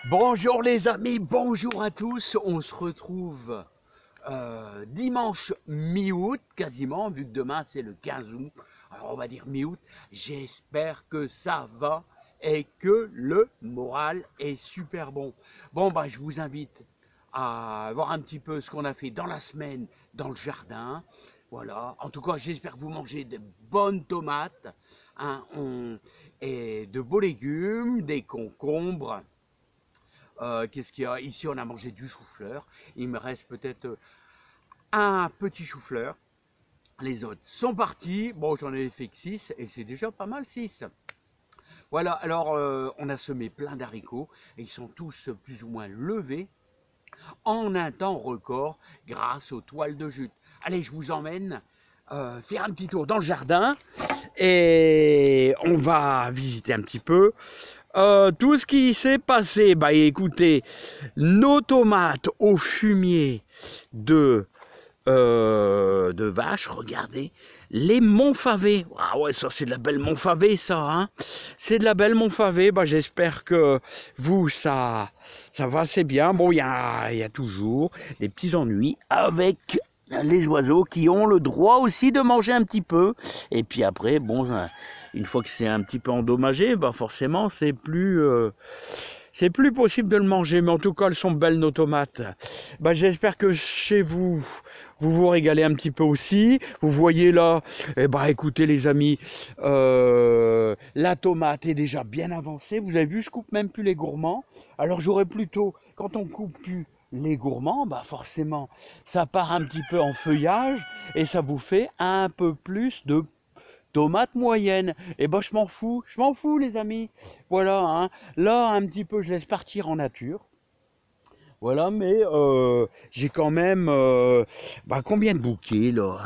Bonjour les amis, bonjour à tous. On se retrouve dimanche mi-août quasiment, vu que demain c'est le 15 août. Alors on va dire mi-août. J'espère que ça va et que le moral est super bon. Bon, bah, je vous invite à voir un petit peu ce qu'on a fait dans la semaine dans le jardin. Voilà, en tout cas j'espère que vous mangez de bonnes tomates, hein, et de beaux légumes, des concombres. Qu'est-ce qu'il y a? Ici, on a mangé du chou-fleur. Il me reste peut-être un petit chou-fleur. Les autres sont partis. Bon, j'en ai fait que 6 et c'est déjà pas mal 6. Voilà, alors on a semé plein d'haricots et ils sont tous plus ou moins levés en un temps record grâce aux toiles de jute. Allez, je vous emmène faire un petit tour dans le jardin et on va visiter un petit peu tout ce qui s'est passé. Bah écoutez, nos tomates au fumier de vache, regardez, les Montfavet. Ah ouais, ça c'est de la belle Montfavet, ça, hein. C'est de la belle Montfavet. Bah j'espère que vous, ça va assez bien. Bon, il y a toujours des petits ennuis avec les oiseaux qui ont le droit aussi de manger un petit peu. Et puis après, bon, une fois que c'est un petit peu endommagé, bah forcément, c'est plus possible de le manger. Mais en tout cas, elles sont belles, nos tomates. Bah, j'espère que chez vous, vous vous régalez un petit peu aussi. Vous voyez là, eh bah, écoutez les amis, la tomate est déjà bien avancée. Vous avez vu, je coupe même plus les gourmands. Alors j'aurais plutôt, quand on coupe plus les gourmands, bah forcément, ça part un petit peu en feuillage et ça vous fait un peu plus de tomates moyennes. Et ben je m'en fous les amis. Voilà, hein. Là un petit peu je laisse partir en nature. Voilà, mais j'ai quand même combien de bouquets là,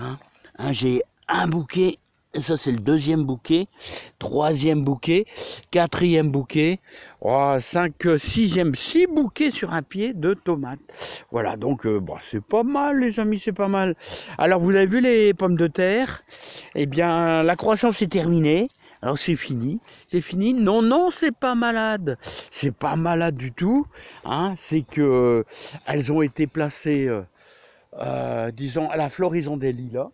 hein, j'ai un bouquet. Ça, c'est le deuxième bouquet, troisième bouquet, quatrième bouquet, 6 bouquets sur un pied de tomates. Voilà, donc c'est pas mal, les amis, c'est pas mal. Alors, vous avez vu les pommes de terre? Eh bien, la croissance est terminée. Alors, c'est fini. C'est fini. Non, non, c'est pas malade. C'est pas malade du tout. Hein, c'est que elles ont été placées, disons, à la floraison des lilas.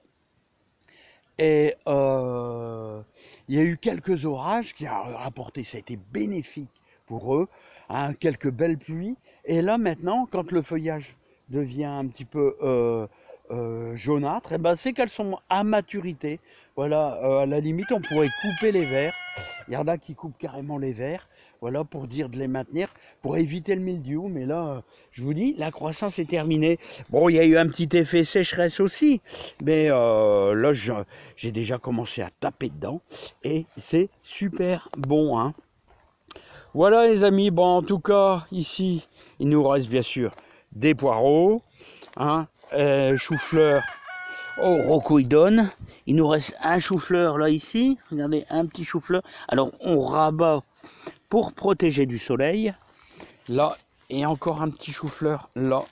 Et il y a eu quelques orages qui ont rapporté, ça a été bénéfique pour eux, hein, quelques belles pluies. Et là maintenant, quand le feuillage devient un petit peu jaunâtre, c'est qu'elles sont à maturité. Voilà, à la limite, on pourrait couper les verres. Il y en a qui coupent carrément les verres, voilà, pour dire de les maintenir, pour éviter le mildiou. Mais là, je vous dis, la croissance est terminée. Bon, il y a eu un petit effet sécheresse aussi, mais là, j'ai déjà commencé à taper dedans et c'est super bon, hein. Voilà les amis, bon en tout cas ici il nous reste bien sûr des poireaux, hein, chou-fleur au rocoïdone. Il nous reste un chou-fleur là ici, regardez, un petit chou-fleur. Alors on rabat pour protéger du soleil, là, et encore un petit chou-fleur là,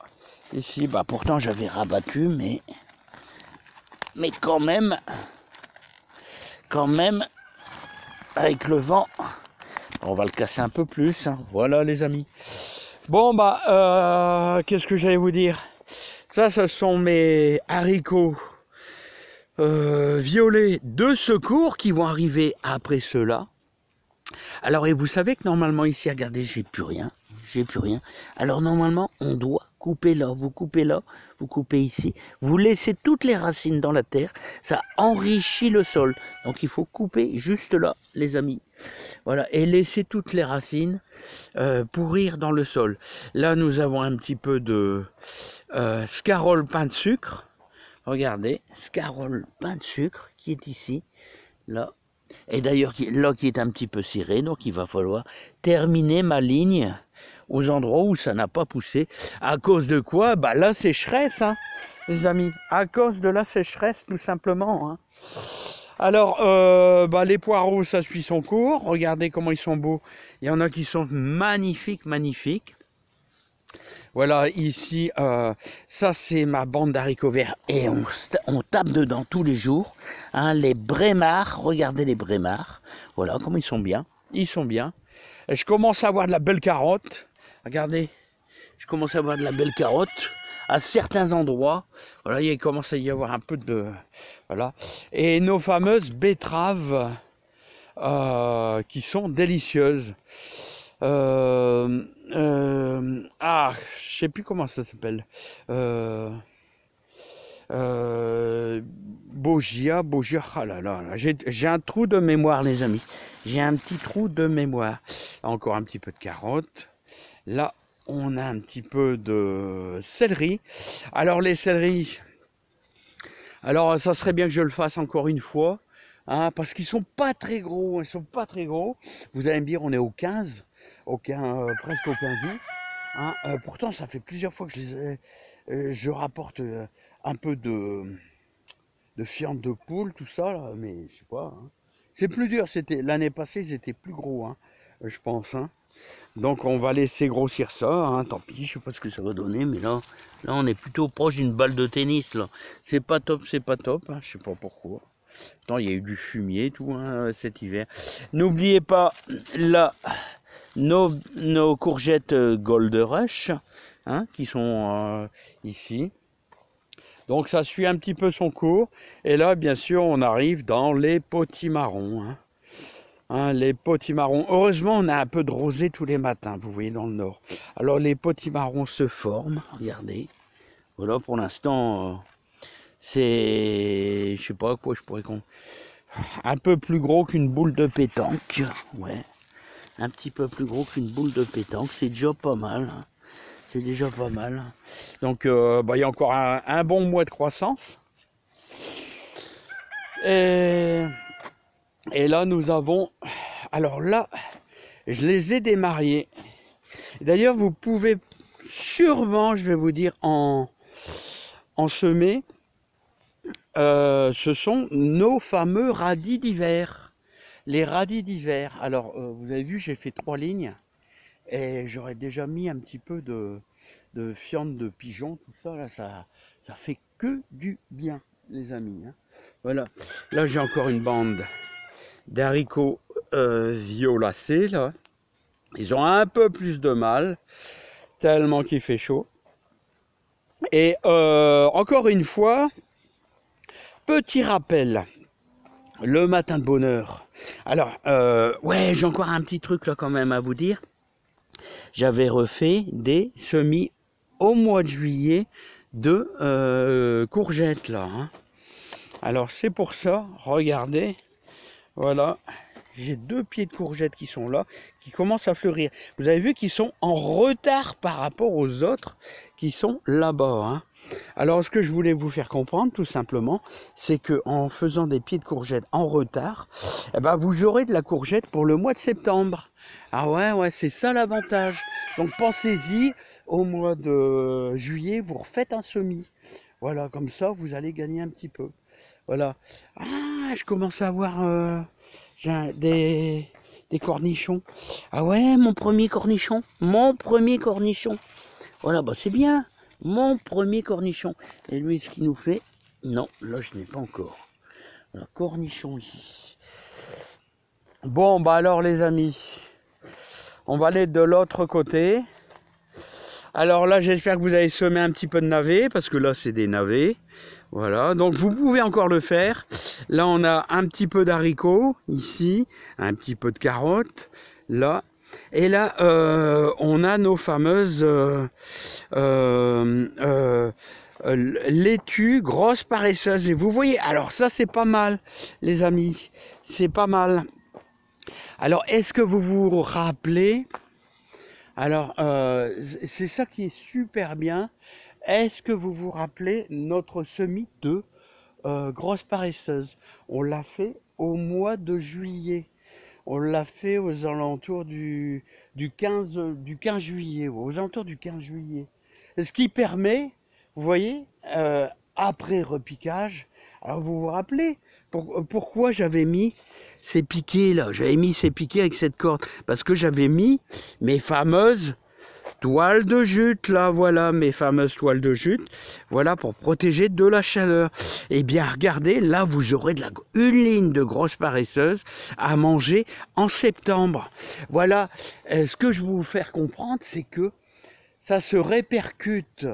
ici. Bah pourtant j'avais rabattu, mais quand même, avec le vent, on va le casser un peu plus, hein. Voilà les amis. Bon qu'est-ce que j'allais vous dire? Ça, ce sont mes haricots violets de secours qui vont arriver après ceux-là. Alors, et vous savez que normalement ici, regardez, j'ai plus rien. Alors normalement, on doit couper là, vous coupez ici, vous laissez toutes les racines dans la terre, ça enrichit le sol. Donc il faut couper juste là, les amis. Voilà, et laisser toutes les racines pourrir dans le sol. Là, nous avons un petit peu de scarole pain de sucre. Regardez, scarole pain de sucre qui est ici, là. Et d'ailleurs, là qui est un petit peu ciré, donc il va falloir terminer ma ligne aux endroits où ça n'a pas poussé. À cause de quoi? Bah la sécheresse, hein, les amis. À cause de la sécheresse, tout simplement, hein. Alors, les poireaux, ça suit son cours. Regardez comment ils sont beaux. Il y en a qui sont magnifiques, magnifiques. Voilà, ici, ça c'est ma bande d'haricots verts et on tape dedans tous les jours. Hein, les brémards, regardez les brémards. Voilà, comment ils sont bien. Ils sont bien. Et je commence à avoir de la belle carotte. Regardez, je commence à avoir de la belle carotte à certains endroits. Voilà, il commence à y avoir un peu de... Voilà. Et nos fameuses betteraves qui sont délicieuses. Je sais plus comment ça s'appelle. Bogia, ah là là, j'ai un trou de mémoire les amis, j'ai un petit trou de mémoire. Encore un petit peu de carottes, là on a un petit peu de céleri. Alors les céleris, alors ça serait bien que je le fasse encore une fois, hein, parce qu'ils sont pas très gros, Vous allez me dire on est au 15, presque au 15 août, hein. Pourtant ça fait plusieurs fois que je rapporte un peu de fiente de poule, tout ça, là, mais je sais pas. Hein. C'est plus dur, l'année passée, c'était plus gros, hein, je pense. Hein. Donc on va laisser grossir ça, hein, tant pis, je sais pas ce que ça va donner, mais là on est plutôt proche d'une balle de tennis, là. C'est pas top, hein, je sais pas pourquoi. Pourtant, il y a eu du fumier, tout, hein, cet hiver. N'oubliez pas, là, nos courgettes Gold Rush, hein, qui sont ici. Donc ça suit un petit peu son cours. Et là, bien sûr, on arrive dans les potimarrons. Les potimarrons. Heureusement, on a un peu de rosée tous les matins, vous voyez, dans le nord. Alors les potimarrons se forment. Regardez. Voilà, pour l'instant, c'est... Je sais pas quoi je pourrais... Un peu plus gros qu'une boule de pétanque. Ouais. Un petit peu plus gros qu'une boule de pétanque. C'est déjà pas mal. C'est déjà pas mal. Donc, il y a encore un bon mois de croissance. Et là, nous avons... Alors là, je les ai démariés. D'ailleurs, vous pouvez sûrement, je vais vous dire, en semer. Ce sont nos fameux radis d'hiver. Les radis d'hiver. Alors, vous avez vu, j'ai fait 3 lignes. Et j'aurais déjà mis un petit peu de fiente de pigeon, tout ça, là, ça fait que du bien, les amis. Hein. Voilà. Là, j'ai encore une bande d'haricots violacés, là. Ils ont un peu plus de mal, tellement qu'il fait chaud. Et encore une fois, petit rappel, le matin de bonne heure. Alors, ouais, j'ai encore un petit truc là quand même à vous dire. J'avais refait des semis au mois de juillet de courgettes là. Hein. Alors c'est pour ça, regardez, voilà, j'ai 2 pieds de courgettes qui sont là, qui commencent à fleurir. Vous avez vu qu'ils sont en retard par rapport aux autres qui sont là-bas. Hein. Alors ce que je voulais vous faire comprendre tout simplement, c'est que en faisant des pieds de courgettes en retard, eh ben, vous aurez de la courgette pour le mois de septembre. Ah ouais, c'est ça l'avantage. Donc pensez-y, au mois de juillet, vous refaites un semis. Voilà, comme ça, vous allez gagner un petit peu. Voilà. Ah, je commence à avoir des cornichons. Ah ouais, mon premier cornichon. Voilà, bah c'est bien. Mon premier cornichon. Et lui, ce qu'il nous fait... Non, là, je n'ai pas encore. Voilà, cornichon ici. Bon, bah alors, les amis, on va aller de l'autre côté. Alors là, j'espère que vous avez semé un petit peu de navets, parce que là, c'est des navets. Voilà, donc vous pouvez encore le faire. Là, on a un petit peu d'haricots, ici, un petit peu de carottes, là. Et là, on a nos fameuses laitues grosses paresseuses. Et vous voyez, alors ça, c'est pas mal, les amis. C'est pas mal. Alors, est-ce que vous vous rappelez... Alors, c'est ça qui est super bien. Est-ce que vous vous rappelez notre semis de grosses paresseuses? On l'a fait au mois de juillet. On l'a fait aux alentours du 15 juillet. Aux alentours du 15 juillet. Ce qui permet, vous voyez, après repiquage, alors vous vous rappelez pourquoi j'avais mis ces piquets là? J'avais mis ces piquets avec cette corde. Parce que j'avais mis mes fameuses toiles de jute, là, voilà mes fameuses toiles de jute, voilà pour protéger de la chaleur. Eh bien, regardez, là, vous aurez une ligne de grosses paresseuses à manger en septembre. Voilà, ce que je veux vous faire comprendre, c'est que ça se répercute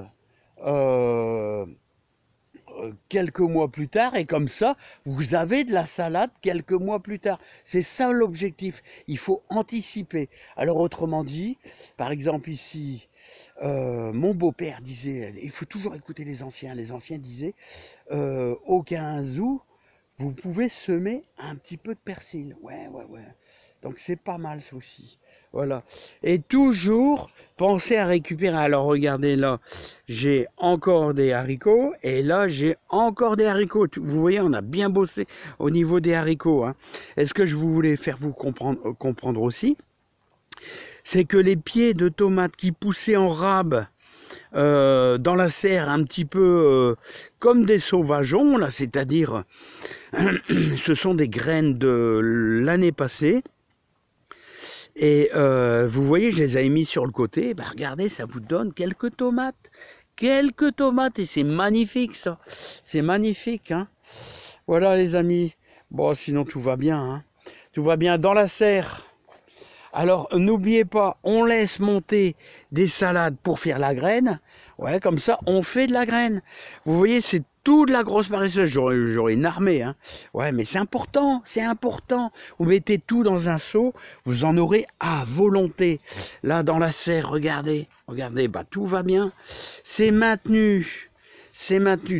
quelques mois plus tard, et comme ça, vous avez de la salade quelques mois plus tard. C'est ça l'objectif. Il faut anticiper. Alors, autrement dit, par exemple ici, mon beau-père disait, il faut toujours écouter les anciens. Les anciens disaient, au 15 août, vous pouvez semer un petit peu de persil. Ouais. Donc c'est pas mal ça aussi. Voilà. Et toujours pensez à récupérer. Alors regardez là, j'ai encore des haricots et là j'ai encore des haricots. Vous voyez, on a bien bossé au niveau des haricots. Hein. Et ce que je voulais faire vous comprendre aussi, c'est que les pieds de tomates qui poussaient en rab dans la serre un petit peu comme des sauvageons, là, c'est-à-dire ce sont des graines de l'année passée. Et vous voyez, je les ai mis sur le côté. Bah, regardez, ça vous donne quelques tomates. Quelques tomates. Et c'est magnifique, ça. C'est magnifique. Hein. Voilà, les amis. Bon, sinon, tout va bien. Hein. Tout va bien dans la serre. Alors, n'oubliez pas, on laisse monter des salades pour faire la graine. Ouais, comme ça, on fait de la graine. Vous voyez, c'est tout de la grosse paresseuse. J'aurais une armée. Hein. Ouais, mais c'est important, c'est important. Vous mettez tout dans un seau, vous en aurez à volonté. Là, dans la serre, regardez, bah, tout va bien. C'est maintenu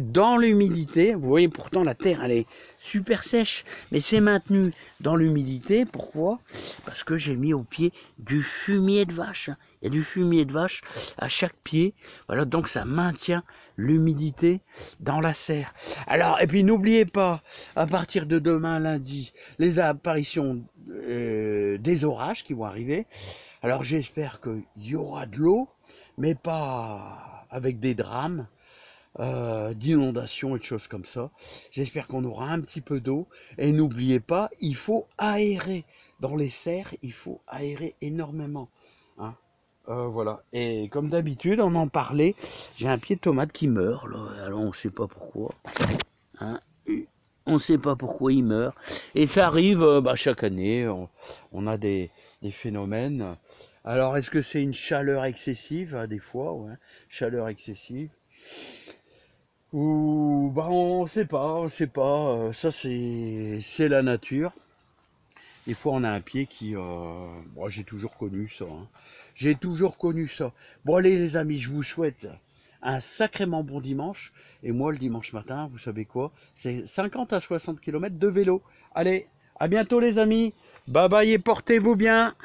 dans l'humidité. Vous voyez, pourtant, la terre, elle est super sèche, mais c'est maintenu dans l'humidité. Pourquoi? Parce que j'ai mis au pied du fumier de vache. Il y a du fumier de vache à chaque pied. Voilà, donc ça maintient l'humidité dans la serre. Alors, et puis n'oubliez pas, à partir de demain lundi, les apparitions des orages qui vont arriver. Alors j'espère qu'il y aura de l'eau, mais pas avec des drames. D'inondations et de choses comme ça. J'espère qu'on aura un petit peu d'eau. Et n'oubliez pas, il faut aérer. Dans les serres, il faut aérer énormément. Hein. Voilà. Et comme d'habitude, on en parlait. J'ai un pied de tomate qui meurt. Là. Alors on ne sait pas pourquoi. Hein. On ne sait pas pourquoi il meurt. Et ça arrive chaque année. On a des phénomènes. Alors est-ce que c'est une chaleur excessive? Des fois, ouais. Chaleur excessive. Ou on sait pas, ça c'est la nature. Des fois on a un pied qui, j'ai toujours connu ça. Hein. J'ai toujours connu ça. Bon allez les amis, je vous souhaite un sacrément bon dimanche. Et moi le dimanche matin, vous savez quoi? C'est 50 à 60 km de vélo. Allez, à bientôt les amis. Bye bye et portez-vous bien.